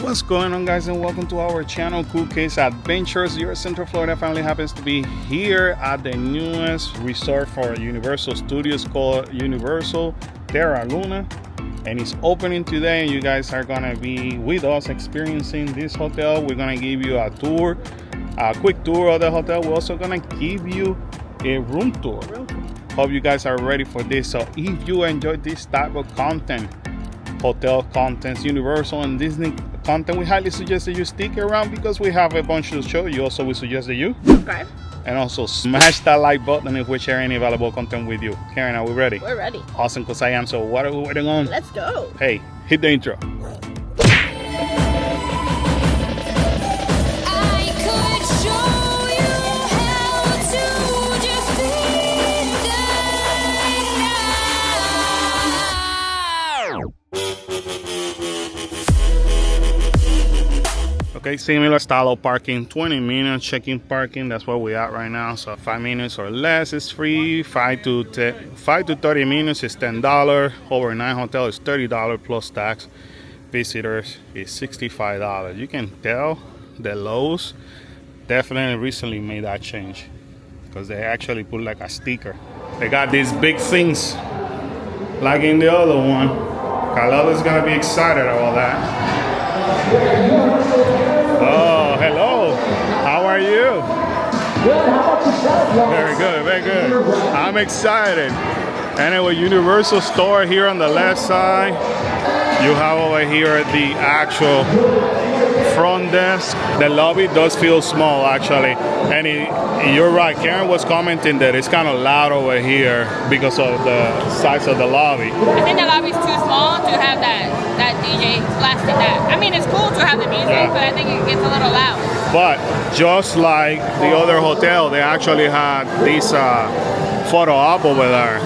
What's going on, guys, and welcome to our channel, Cool Case Adventures. Your Central Florida family happens to be here at the newest resort for Universal Studios called Universal Terra, and it's opening today, and you guys are gonna be with us experiencing this hotel. We're gonna give you a tour, a quick tour of the hotel. We're also gonna give you a room tour. Hope you guys are ready for this. So if you enjoy this type of content, hotel contents, Universal and Disney content, we highly suggest that you stick around because we have a bunch to show you. Also, we suggest that you subscribe and also smash that like button if we share any valuable content with you. Karen, are we ready? We're ready. Awesome, because I am. So what are we waiting on? Let's go. Hey, hit the intro. Okay, similar style of parking, 20 minutes check-in parking. That's where we at right now. So 5 minutes or less is free. 5 to 30 minutes is $10. Overnight hotel is $30 plus tax. Visitors is $65. You can tell the Lowe's definitely recently made that change because they actually put like a sticker. They got these big things like in the other one. Carlotta's gonna be excited about that. Oh, hello. How are you? Good. How about yourself? Very good, very good. I'm excited. Anyway, Universal store here on the left side. You have over here the actual front desk. The lobby does feel small, actually. And you're right, Karen was commenting that it's kind of loud over here because of the size of the lobby. I think the lobby's too small to have that DJ blasting that. I mean, it's cool to have the music, yeah, but I think it gets a little loud. But just like the other hotel, they actually had this photo op over there,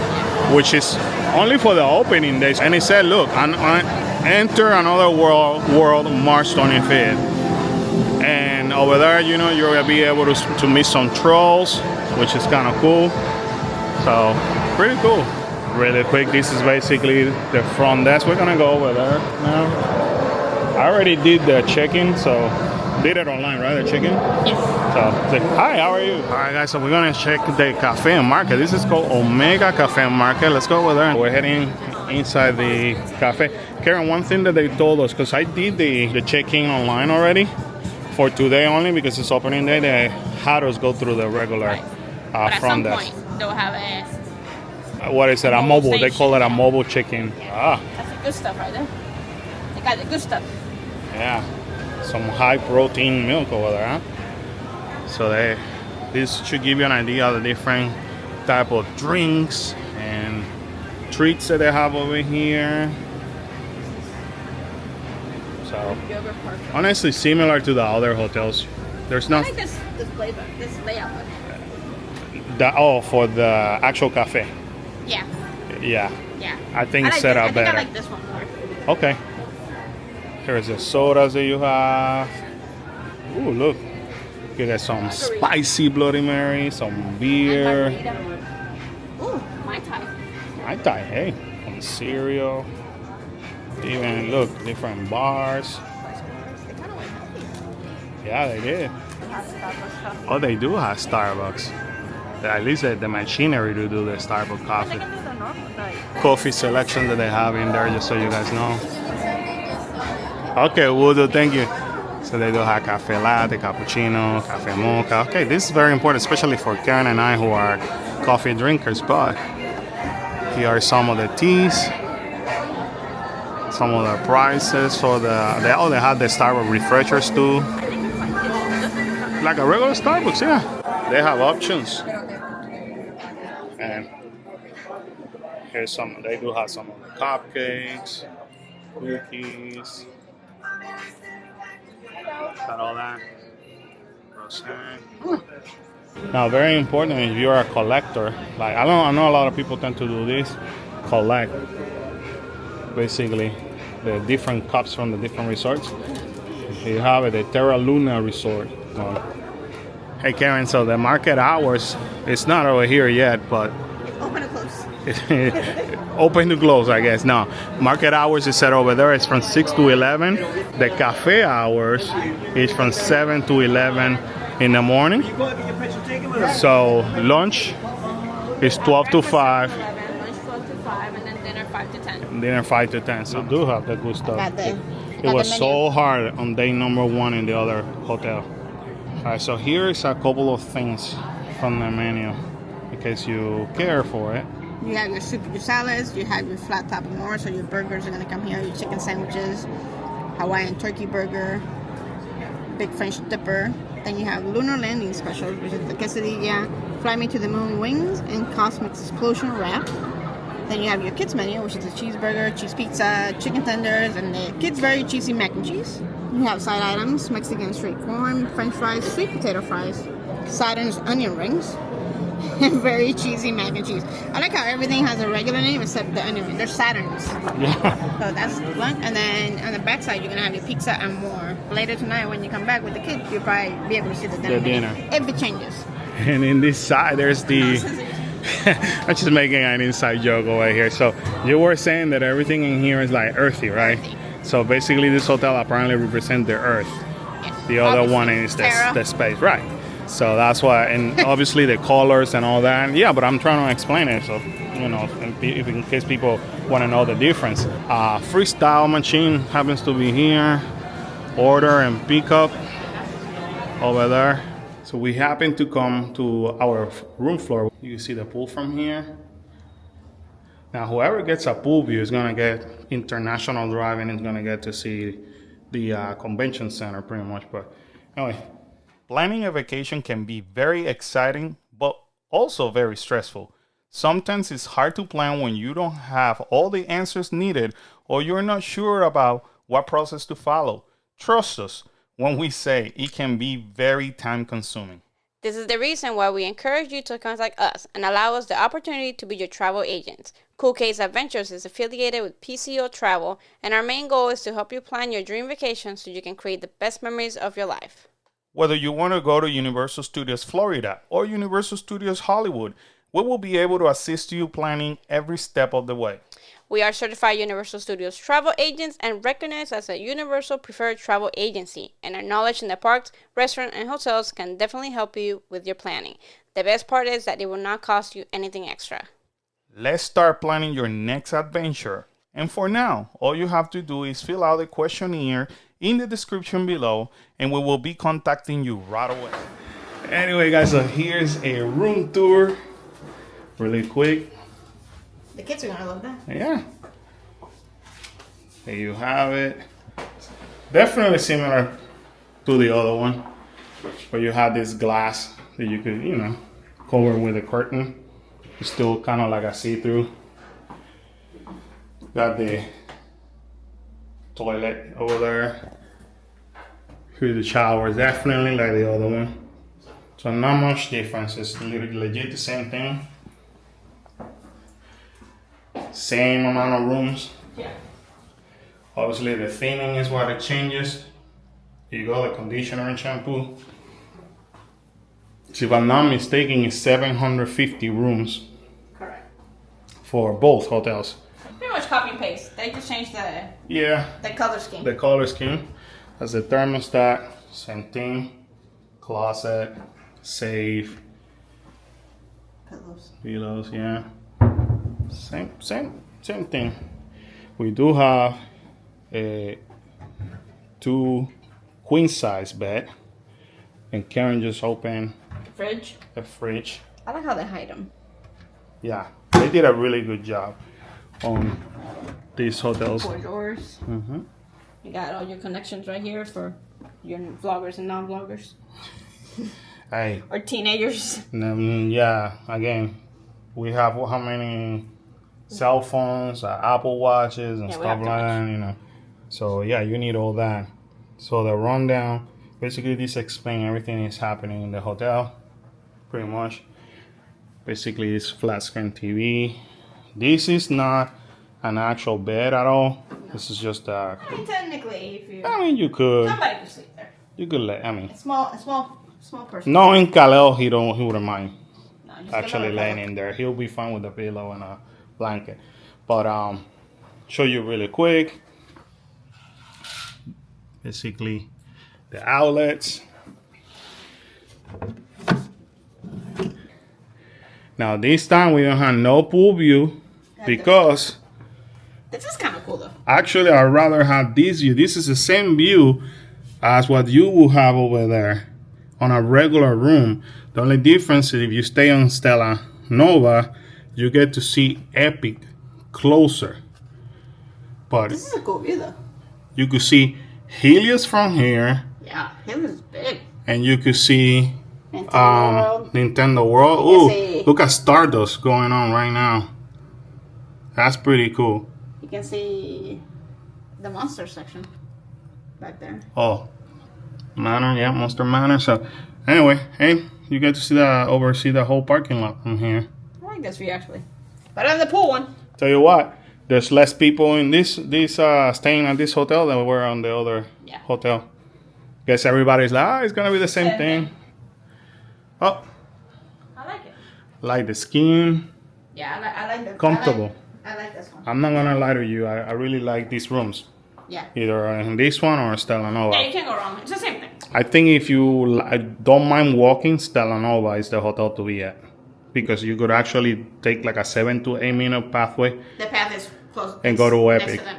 which is only for the opening days. And it said, look, enter another world March 25th. And over there, you know, you're gonna be able to meet some trolls, which is kind of cool. So pretty cool. Really quick, this is basically the front desk. We're gonna go over there now. I already did the check-in, so did it online, right? The check-in? Yes. So, hi, how are you? All right, guys, so we're gonna check the cafe and market. This is called Omega Cafe and Market. Let's go over there. We're heading inside the cafe. Karen, one thing that they told us, because I did the check-in online already for today only because it's opening day, they had us go through the regular front desk. At some point, they'll have a what is it? A mobile. Station. They call it a mobile check-in. Yeah. Ah. That's the good stuff right there. They got the good stuff. Yeah. Some high protein milk over there, huh? So this should give you an idea of the different type of drinks and treats that they have over here. So honestly, similar to the other hotels. There's not. I like this layout. For the actual cafe. Yeah. Yeah. Yeah. I think it's set up better. I like this one more. Okay. Here's the sodas that you have. Ooh, look. You got some spicy Bloody Mary, some beer. Ooh, Mai Tai. Mai Tai, hey. Some cereal. Even, look, different bars. They kind of went healthy. Yeah, they did. Oh, they do have Starbucks. At least the machinery to do the Starbucks coffee. Coffee selection that they have in there, just so you guys know. Okay, will do, thank you. So they do have cafe latte, cappuccino, cafe mocha. Okay, this is very important, especially for Karen and I who are coffee drinkers. But here are some of the teas, some of the prices for they have the Starbucks refreshers too. Like a regular Starbucks, yeah. They have options. And here's some, they do have some of the cupcakes, cookies, got all that. Now, very important if you're a collector, like I know a lot of people tend to do this, collect basically the different cups from the different resorts. You have it, the Terra resort. Hey Karen, so the market hours, it's not over here yet, but open and close. open to close, I guess. No, market hours is set over there. It's from 6 to 11. The cafe hours is from 7 to 11 in the morning. So lunch is 12 to 5. Lunch 12 to 5, and then dinner 5 to 10. Dinner 5 to 10. So do have the good stuff. It got was the so hard on day number 1 in the other hotel. All right, so here is a couple of things from the menu in case you care for it. You have your soup, your salads, you have your flat top and more, so your burgers are gonna come here, your chicken sandwiches, Hawaiian turkey burger, big French dipper. Then you have lunar landing special, which is the quesadilla, fly me to the moon wings, and cosmic explosion wrap. Then you have your kids menu, which is a cheeseburger, cheese pizza, chicken tenders, and the kids very cheesy mac and cheese. You have side items, Mexican straight corn, French fries, sweet potato fries, Saturn's onion rings, and very cheesy mac and cheese. I like how everything has a regular name except the onion ring. They're Saturns. Yeah. So that's lunch. And then on the back side, you're going to have your pizza and more. Later tonight, when you come back with the kids, you'll probably be able to see the dinner. If it changes. And in this side, there's the... I'm just making an inside joke over here. So you were saying that everything in here is like earthy, right? Earthy. So basically this hotel apparently represents the earth. Yes. The other Obviously, one is Terra. the space, right? So that's why, and obviously the colors and all that. Yeah, but I'm trying to explain it, so you know, in case people want to know the difference. Freestyle machine happens to be here. Order and pick up over there. So we happen to come to our room floor. You see the pool from here. Now, whoever gets a pool view is gonna get international drive and is gonna get to see the convention center pretty much. But anyway, planning a vacation can be very exciting, but also very stressful. Sometimes it's hard to plan when you don't have all the answers needed or you're not sure about what process to follow. Trust us when we say it can be very time consuming. This is the reason why we encourage you to contact us and allow us the opportunity to be your travel agents. Cool Case Adventures is affiliated with PCO Travel, and our main goal is to help you plan your dream vacation so you can create the best memories of your life. Whether you want to go to Universal Studios Florida or Universal Studios Hollywood, we will be able to assist you planning every step of the way. We are certified Universal Studios travel agents and recognized as a Universal Preferred Travel Agency, and our knowledge in the parks, restaurants, and hotels can definitely help you with your planning. The best part is that it will not cost you anything extra. Let's start planning your next adventure. And for now, all you have to do is fill out the questionnaire in the description below, and we will be contacting you right away. Anyway, guys, so here's a room tour. Really quick. The kids are going to love that. Yeah. There you have it. Definitely similar to the other one, where you have this glass that you could, you know, cover with a curtain. It's still kind of like a see-through. Got the toilet over there. Here's the shower, definitely like the other one. So not much difference. It's legit the same thing. Same amount of rooms. Yeah. Obviously the theming is what it changes. Here you go, the conditioner and shampoo. So if I'm not mistaken, it's 750 rooms. Correct. For both hotels. Pretty much copy and paste. They just changed Yeah. the color scheme. The color scheme. That's the thermostat, same thing. Closet, safe. Pillows, yeah. Same thing. We do have a 2 queen size bed, and Karen just opened Fridge. a fridge. I like how they hide them. Yeah, they did a really good job on these hotels. 4 doors. Mm-hmm. You got all your connections right here for your vloggers and non-vloggers. Hey, Or teenagers. yeah. Again, we have how many cell phones, Apple watches, and Yeah, we stuff have like too much. that. You know, so yeah, you need all that. So the rundown, basically, this explains everything that's happening in the hotel, pretty much. Basically, it's flat screen TV. This is not an actual bed at all. No. This is just a. I mean, technically, if you... I mean, you could. Somebody could sleep there. You could let. I mean. A small person. Knowing Kalel, he wouldn't mind No, just actually a little laying pillow. in there. He'll be fine with a pillow and a blanket. But show you really quick. Basically, the outlets. Now this time we don't have no pool view because This is kind of cool though. actually I'd rather have this view. This is the same view as what you will have over there on a regular room. The only difference is if you stay on Stella Nova, you get to see Epic closer. But This is a cool view though. you could see Helios from here, Yeah, him is big. and you could see Nintendo World. Nintendo World. You can Ooh, see- look at Stardust going on right now. That's pretty cool. You can see the monster section back there. Oh, Manor, yeah, Monster Manor. So, anyway, hey, you get to see oversee the whole parking lot from here. I like this view actually. Better than the pool one. Tell you what, there's less people in this staying at this hotel than were on the other hotel. Guess everybody's like, it's gonna be the same thing. Oh, I like it. like the skin, Yeah, I like the comfortable. I like this one. I'm not gonna lie to you, I really like these rooms. Yeah. Either in this one or Stella Nova. Yeah, you can't go wrong. It's the same thing. I think if you don't mind walking, Stella Nova is the hotel to be at. Because you could actually take like a 7 to 8 minute pathway The path is close. and go to next Epic. to them.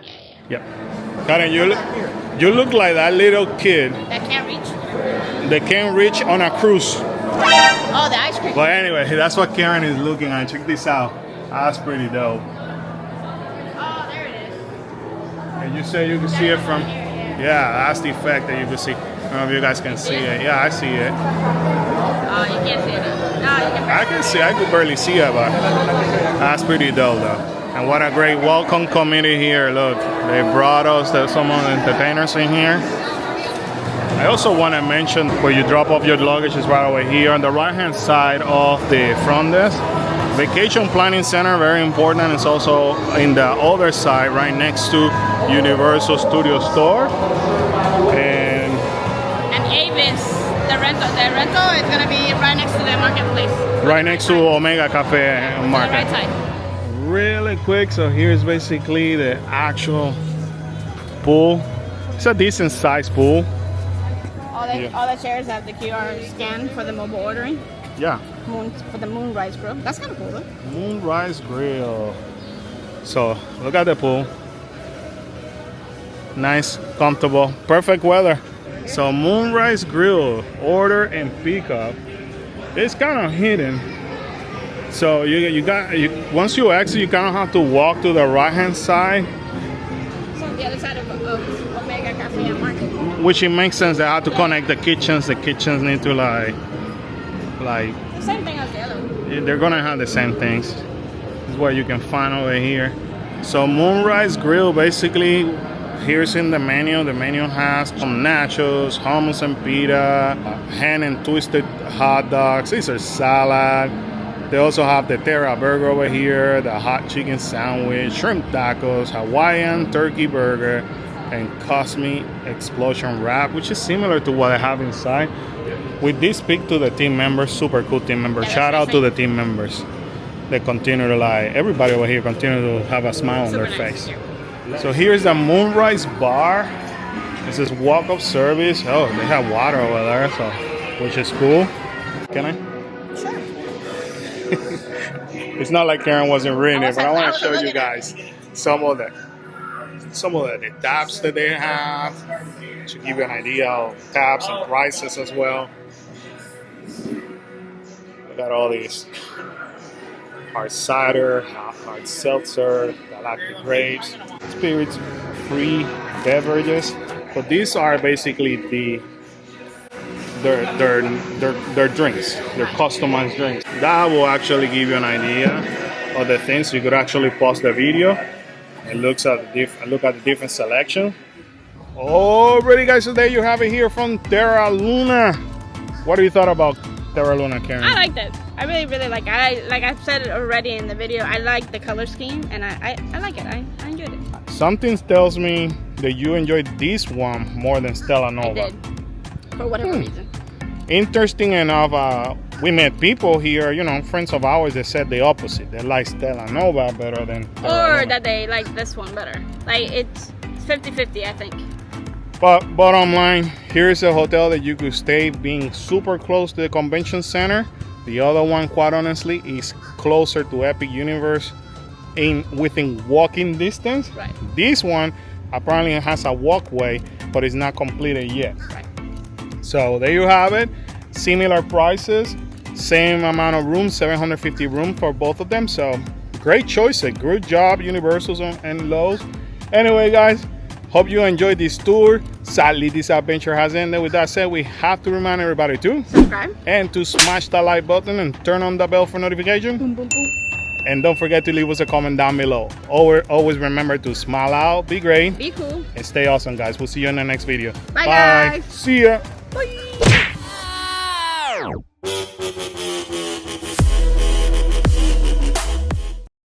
Yeah. Yeah. Karen, you look like that little kid That can't reach. that can't reach on a cruise. Oh, the ice cream. But anyway, that's what Karen is looking at. Check this out. That's pretty dope. Oh, there it is. And you say you can see it from... Yeah, that's the effect that you can see. I don't know if you guys can see it. Yeah, I see it. Oh, you can't see it. No, you can. I can see, I could barely see it, but that's pretty dope though. And what a great welcome committee here. Look, they brought us some of the entertainers in here. I also want to mention where you drop off your luggage is right over here on the right hand side of the front desk. Vacation Planning Center, very important. It's also in the other side, right next to Universal Studio Store. And Avis, the rental is gonna be right next to the marketplace. right next to Omega Cafe On the Market. right side. Really quick, so here's basically the actual pool. It's a decent sized pool. All the chairs have the QR scan for the mobile ordering. Yeah, For the Moonrise Grill. That's kind of cool though. Moonrise Grill. So look at the pool. Nice, comfortable, perfect weather. So Moonrise Grill, order and pickup. It's kind of hidden. So once you exit, you kind of have to walk to the right hand side. So on the other side of Omega Cafe and Market. Which it makes sense. They have to connect the kitchens. The kitchens need to like The same thing as the other one. they're gonna have the same things. This is what you can find over here. So Moonrise Grill, basically, here's in the menu. The menu has some nachos, hummus and pita, hand and twisted hot dogs. These are salad. They also have the Terra burger over here, the hot chicken sandwich, shrimp tacos, Hawaiian turkey burger, and Cosmic Explosion wrap, which is similar to what I have inside. We did speak to the team members, super cool team members. Shout out to the team members. They continue to everybody over here continue to have a smile on their face. So here's the Moonrise Bar. This is walk-up service. Oh, they have water over there, so which is cool. Can I? Sure. It's not like Karen wasn't reading it, but I want to show you guys some of the tabs that they have to give you an idea of tabs and prices as well. We got all these hard cider, hard seltzer, galactic grapes, spirits free beverages. But these are basically their drinks, their customized drinks. That will actually give you an idea of the things. You could actually pause the video and look at the different selection. Alrighty, guys, today you have it here from Terra Luna. What do you thought about Terra Luna, Karen? I liked it. I really, really like it. Like I've said it already in the video, I like the color scheme, and I like it. I enjoyed it. Something tells me that you enjoyed this one more than Stella Nova. I did. For whatever reason. Interesting enough, we met people here, you know, friends of ours that said the opposite. They like Stella Nova better than Terra Or Luna. that they like this one better. Like it's 50-50, I think. But bottom line, here's a hotel that you could stay being super close to the convention center. The other one, quite honestly, is closer to Epic Universe within walking distance. Right. This one apparently has a walkway, but it's not completed yet. Right. So there you have it. Similar prices, same amount of room, 750 room for both of them. So great choices. Good job, Universals and Lowe's. Anyway, guys, hope you enjoyed this tour. Sadly, this adventure has ended. With that said, we have to remind everybody to Subscribe. and to smash that like button and turn on the bell for notification. Boom, boom, boom. And don't forget to leave us a comment down below. Always remember to smile out, be great, Be cool. and stay awesome, guys. We'll see you in the next video. Bye, guys. See ya. Bye.